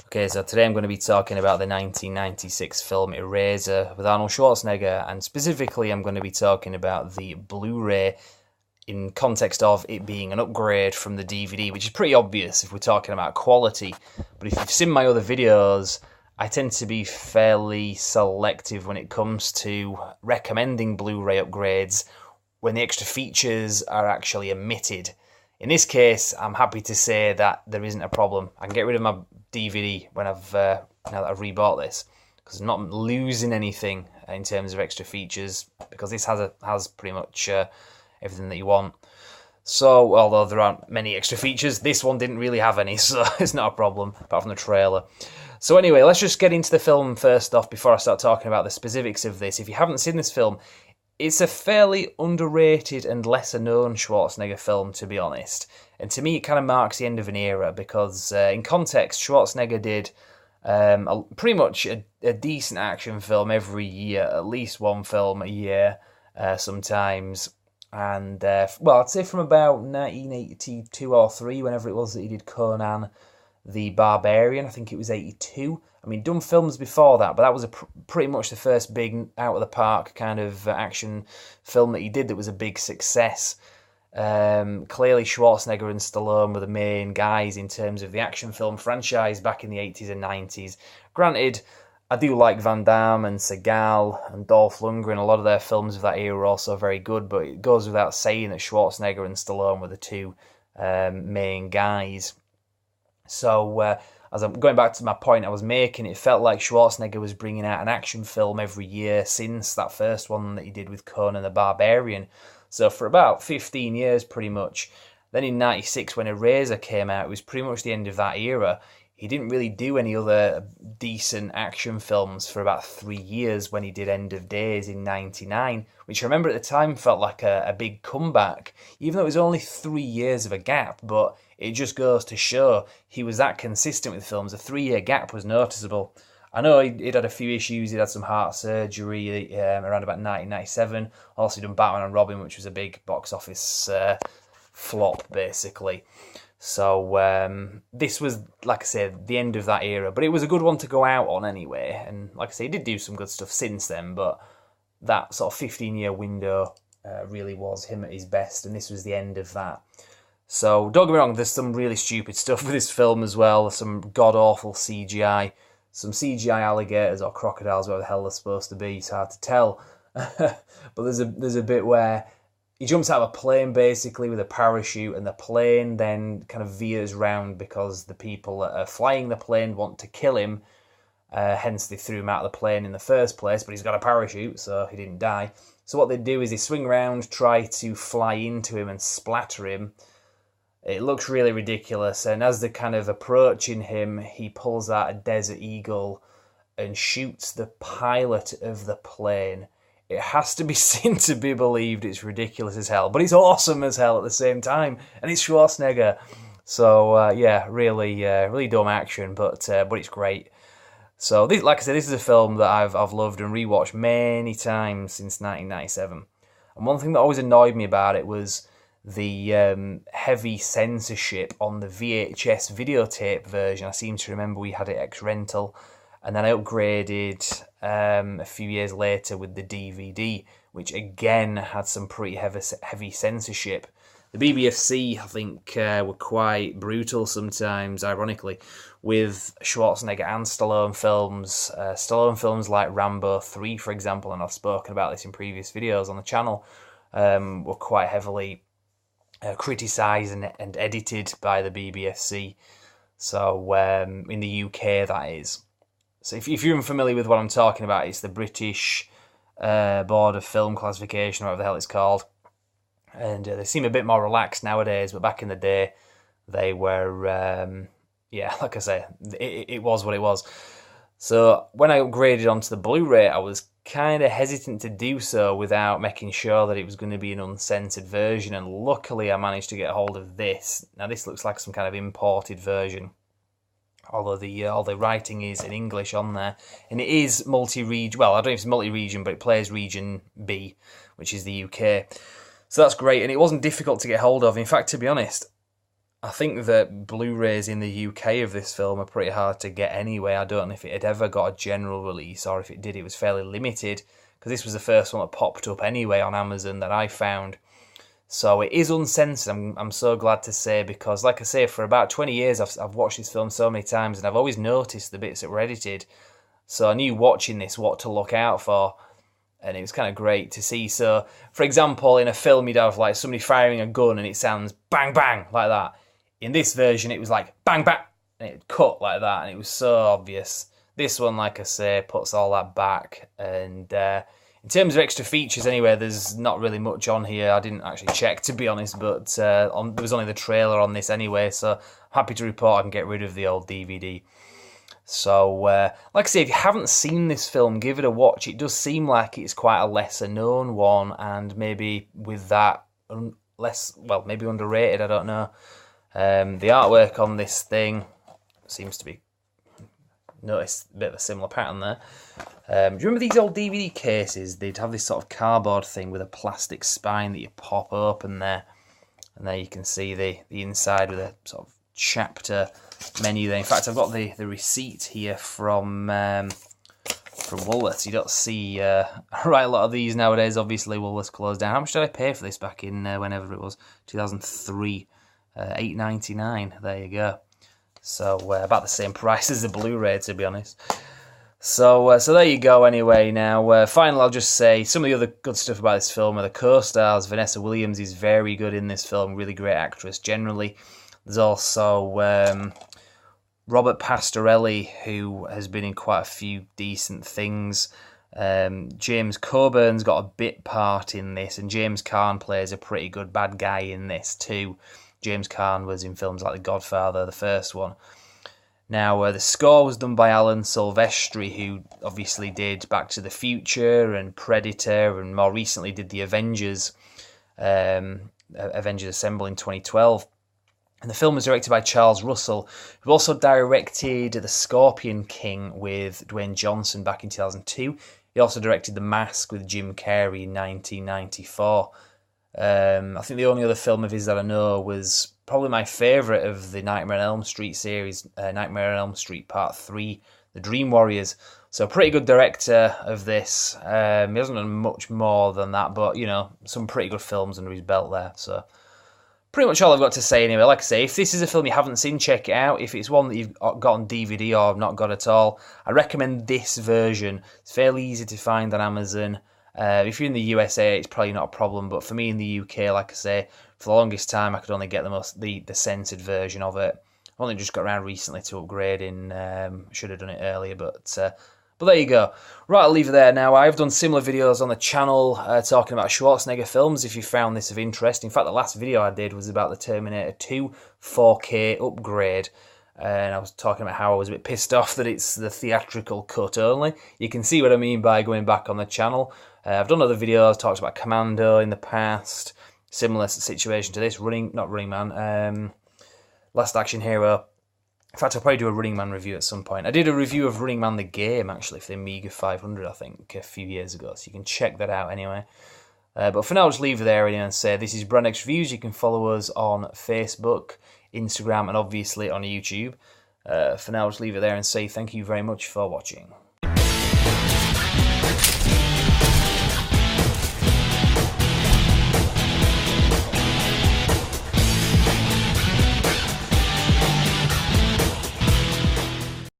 Okay, so today I'm going to be talking about the 1996 film Eraser with Arnold Schwarzenegger, and specifically I'm going to be talking about the Blu-ray in context of it being an upgrade from the DVD, which is pretty obvious if we're talking about quality. But if you've seen my other videos, I tend to be fairly selective when it comes to recommending Blu-ray upgrades when the extra features are actually omitted. In this case, I'm happy to say that there isn't a problem. I can get rid of my DVD when now that I've rebought this, because I'm not losing anything in terms of extra features, because this has pretty much everything that you want. So, although there aren't many extra features, this one didn't really have any, so it's not a problem, apart from the trailer. So anyway, let's just get into the film first off before I start talking about the specifics of this. If you haven't seen this film, it's a fairly underrated and lesser-known Schwarzenegger film, to be honest. And to me, it kind of marks the end of an era, because in context, Schwarzenegger did pretty much a decent action film every year, at least one film a year sometimes. And, well, I'd say from about 1982 or 3, whenever it was that he did Conan the Barbarian, I think it was 82. I mean, done films before that, but that was pretty much the first big out-of-the-park kind of action film that he did that was a big success. Clearly, Schwarzenegger and Stallone were the main guys in terms of the action film franchise back in the 80s and 90s. Granted, I do like Van Damme and Seagal and Dolph Lundgren. A lot of their films of that era are also very good, but it goes without saying that Schwarzenegger and Stallone were the two main guys. So, as I'm going back to my point I was making, it felt like Schwarzenegger was bringing out an action film every year since that first one that he did with Conan the Barbarian. So for about 15 years, pretty much. Then in 96, when Eraser came out, it was pretty much the end of that era. He didn't really do any other decent action films for about 3 years when he did End of Days in 99, which I remember at the time felt like a big comeback, even though it was only 3 years of a gap, but it just goes to show he was that consistent with films. A 3-year gap was noticeable. I know he'd had a few issues. He'd had some heart surgery around about 1997. Also done Batman and Robin, which was a big box office flop, basically. So this was, like I said, the end of that era. But it was a good one to go out on anyway. And like I say, he did do some good stuff since then. But that sort of 15-year window really was him at his best. And this was the end of that. So don't get me wrong, there's some really stupid stuff with this film as well. Some god-awful CGI. Some CGI alligators or crocodiles, whatever the hell they're supposed to be. It's hard to tell. But there's a bit where he jumps out of a plane basically with a parachute, and the plane then kind of veers round because the people that are flying the plane want to kill him. Hence they threw him out of the plane in the first place, but he's got a parachute, so he didn't die. So what they do is they swing around, try to fly into him and splatter him. It looks really ridiculous, and as they're kind of approaching him, he pulls out a Desert Eagle and shoots the pilot of the plane. It has to be seen to be believed. It's ridiculous as hell, but it's awesome as hell at the same time, and it's Schwarzenegger. So yeah, really dumb action, but it's great. So this, like I said, this is a film that I've loved and rewatched many times since 1997. And one thing that always annoyed me about it was the heavy censorship on the VHS videotape version. I seem to remember we had it ex-rental, and then I upgraded a few years later with the DVD, which again had some pretty heavy censorship. The BBFC, I think, were quite brutal sometimes, ironically, with Schwarzenegger and Stallone films. Stallone films like Rambo 3, for example, and I've spoken about this in previous videos on the channel, were quite heavily criticised and edited by the BBFC. So in the UK, that is. So if you're unfamiliar with what I'm talking about, it's the British Board of Film Classification, or whatever the hell it's called. And they seem a bit more relaxed nowadays, but back in the day, they were, yeah, like I say, it was what it was. So when I upgraded onto the Blu-ray, I was kind of hesitant to do so without making sure that it was going to be an uncensored version, and luckily I managed to get a hold of this. Now this looks like some kind of imported version, although all the writing is in English on there, and it is multi-region. Well, I don't know if it's multi-region, but it plays region B, which is the UK. So that's great, and it wasn't difficult to get hold of. In fact, to be honest, I think that Blu-rays in the UK of this film are pretty hard to get anyway. I don't know if it had ever got a general release, or if it did, it was fairly limited, because this was the first one that popped up anyway on Amazon that I found. So it is uncensored, I'm so glad to say, because like I say, for about 20 years I've watched this film so many times, and I've always noticed the bits that were edited. So I knew watching this what to look out for, and it was kind of great to see. So, for example, in a film you'd have like somebody firing a gun and it sounds bang bang like that. In this version it was like bang bang, and it cut like that, and it was so obvious. This one, like I say, puts all that back, and in terms of extra features anyway, there's not really much on here. I didn't actually check, to be honest, but there was only the trailer on this anyway, so I'm happy to report I can get rid of the old DVD. So, like I say, if you haven't seen this film, give it a watch. It does seem like it's quite a lesser known one, and maybe with that, maybe underrated, I don't know. The artwork on this thing seems to be, notice a bit of a similar pattern there. Do you remember these old DVD cases? They'd have this sort of cardboard thing with a plastic spine that you pop open there, and there you can see the inside with a sort of chapter menu there. In fact, I've got the receipt here from Woolworths. You don't see right a lot of these nowadays. Obviously, Woolworths closed down. How much did I pay for this back in whenever it was? 2003, $8.99. There you go. So about the same price as the Blu-ray, to be honest. So there you go. Anyway, now finally, I'll just say some of the other good stuff about this film are the co-stars. Vanessa Williams is very good in this film. Really great actress generally. There's also Robert Pastorelli, who has been in quite a few decent things. James Coburn's got a bit part in this, and James Caan plays a pretty good bad guy in this too. James Caan was in films like The Godfather, the first one. Now, the score was done by Alan Silvestri, who obviously did Back to the Future and Predator, and more recently did the Avengers Assemble in 2012. And the film was directed by Charles Russell, who also directed The Scorpion King with Dwayne Johnson back in 2002. He also directed The Mask with Jim Carrey in 1994. I think the only other film of his that I know was probably my favourite of the Nightmare on Elm Street series, Nightmare on Elm Street Part 3, The Dream Warriors. So a pretty good director of this. He hasn't done much more than that, but, you know, some pretty good films under his belt there. So pretty much all I've got to say anyway. Like I say, if this is a film you haven't seen, check it out. If it's one that you've got on DVD or not got at all, I recommend this version. It's fairly easy to find on Amazon. If you're in the USA, it's probably not a problem, but for me in the UK, like I say, for the longest time I could only get the censored version of it. I've only just got around recently to upgrading. Should have done it earlier, but there you go. Right, I'll leave it there now. I've done similar videos on the channel talking about Schwarzenegger films if you found this of interest. In fact, the last video I did was about the Terminator 2 4K upgrade. And I was talking about how I was a bit pissed off that it's the theatrical cut only. You can see what I mean by going back on the channel. I've done other videos, talked about Commando in the past, similar situation to this, Last Action Hero. In fact, I'll probably do a Running Man review at some point. I did a review of Running Man the game, actually, for the Amiga 500, I think, a few years ago, so you can check that out anyway. But for now, I'll just leave it there and say this is Brandx Reviews. You can follow us on Facebook, Instagram, and obviously on YouTube. For now, I'll just leave it there and say thank you very much for watching.